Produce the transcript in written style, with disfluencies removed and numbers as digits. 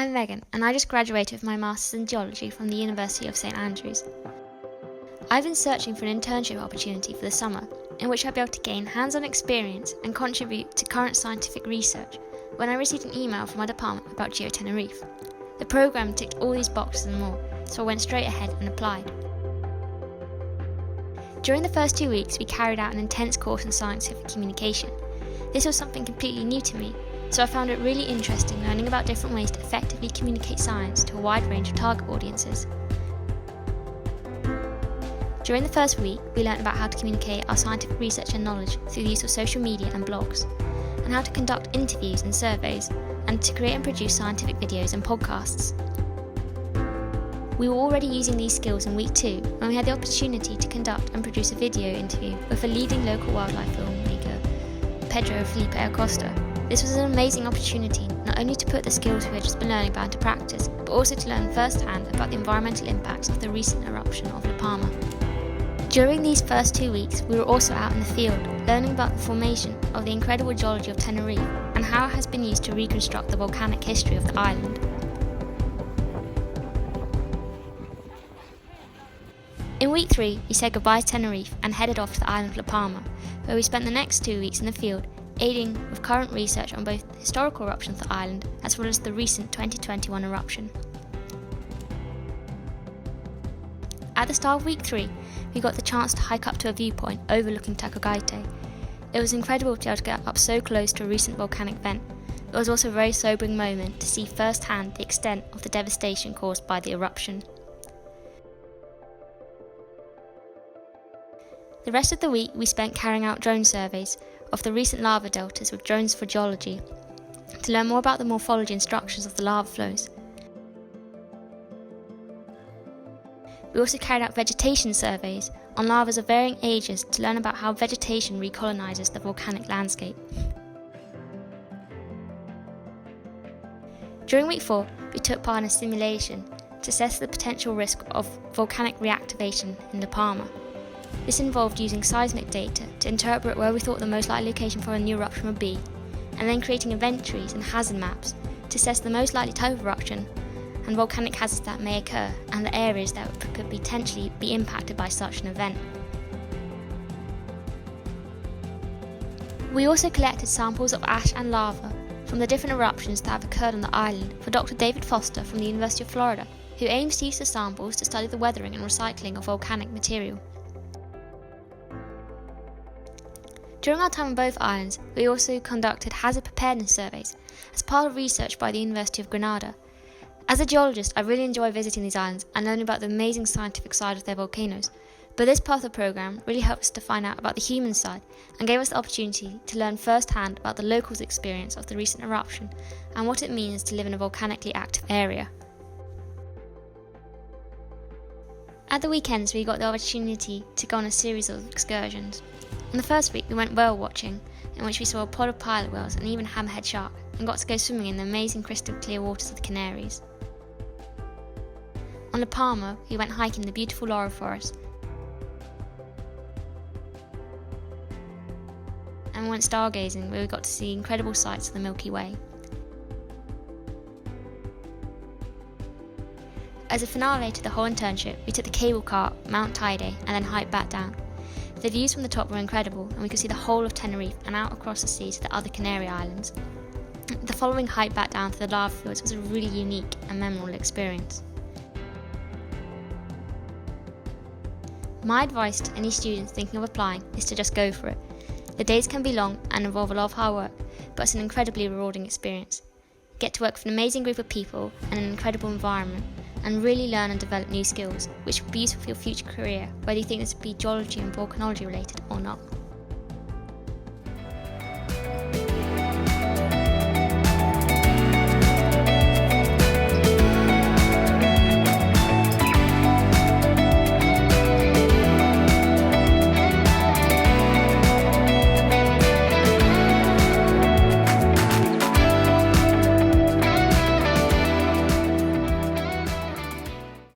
I'm Megan, and I just graduated with my Masters in Geology from the University of St Andrews. I've been searching for an internship opportunity for the summer, in which I'll be able to gain hands-on experience and contribute to current scientific research, when I received an email from my department about GeoTenerife. The programme ticked all these boxes and more, so I went straight ahead and applied. During the first 2 weeks, we carried out an intense course in scientific communication. This was something completely new to me, so I found it really interesting learning about different ways to effectively communicate science to a wide range of target audiences. During the first week, we learnt about how to communicate our scientific research and knowledge through the use of social media and blogs, and how to conduct interviews and surveys, and to create and produce scientific videos and podcasts. We were already using these skills in week 2 when we had the opportunity to conduct and produce a video interview with a leading local wildlife filmmaker, Pedro Felipe Acosta. This was an amazing opportunity not only to put the skills we had just been learning about into practice, but also to learn firsthand about the environmental impacts of the recent eruption of La Palma. During these first 2 weeks, we were also out in the field, learning about the formation of the incredible geology of Tenerife and how it has been used to reconstruct the volcanic history of the island. In week 3, we said goodbye to Tenerife and headed off to the island of La Palma, where we spent the next 2 weeks in the field, aiding with current research on both the historical eruptions of the island as well as the recent 2021 eruption. At the start of week 3, we got the chance to hike up to a viewpoint overlooking Tacogite. It was incredible to be able to get up so close to a recent volcanic vent. It was also a very sobering moment to see firsthand the extent of the devastation caused by the eruption. The rest of the week we spent carrying out drone surveys of the recent lava deltas with drones for geology, to learn more about the morphology and structures of the lava flows. We also carried out vegetation surveys on lavas of varying ages to learn about how vegetation recolonises the volcanic landscape. During week 4, we took part in a simulation to assess the potential risk of volcanic reactivation in La Palma. This involved using seismic data to interpret where we thought the most likely location for a new eruption would be, and then creating event trees and hazard maps to assess the most likely type of eruption and volcanic hazards that may occur and the areas that could potentially be impacted by such an event. We also collected samples of ash and lava from the different eruptions that have occurred on the island for Dr. David Foster from the University of Florida, who aims to use the samples to study the weathering and recycling of volcanic material. During our time on both islands, we also conducted hazard preparedness surveys as part of research by the University of Granada. As a geologist, I really enjoy visiting these islands and learning about the amazing scientific side of their volcanoes, but this part of the programme really helped us to find out about the human side and gave us the opportunity to learn firsthand about the locals' experience of the recent eruption and what it means to live in a volcanically active area. At the weekends, we got the opportunity to go on a series of excursions. On the first week, we went whale watching, in which we saw a pod of pilot whales and even a hammerhead shark, and got to go swimming in the amazing crystal clear waters of the Canaries. On La Palma, we went hiking the beautiful laurel forest and went stargazing, where we got to see incredible sights of the Milky Way. As a finale to the whole internship, we took the cable car up Mount Teide and then hiked back down. The views from the top were incredible, and we could see the whole of Tenerife and out across the sea to the other Canary Islands. The following hike back down to the lava fields was a really unique and memorable experience. My advice to any students thinking of applying is to just go for it. The days can be long and involve a lot of hard work, but it's an incredibly rewarding experience. Get to work with an amazing group of people and an incredible environment, and really learn and develop new skills, which will be useful for your future career, whether you think this will be geology and volcanology related or not.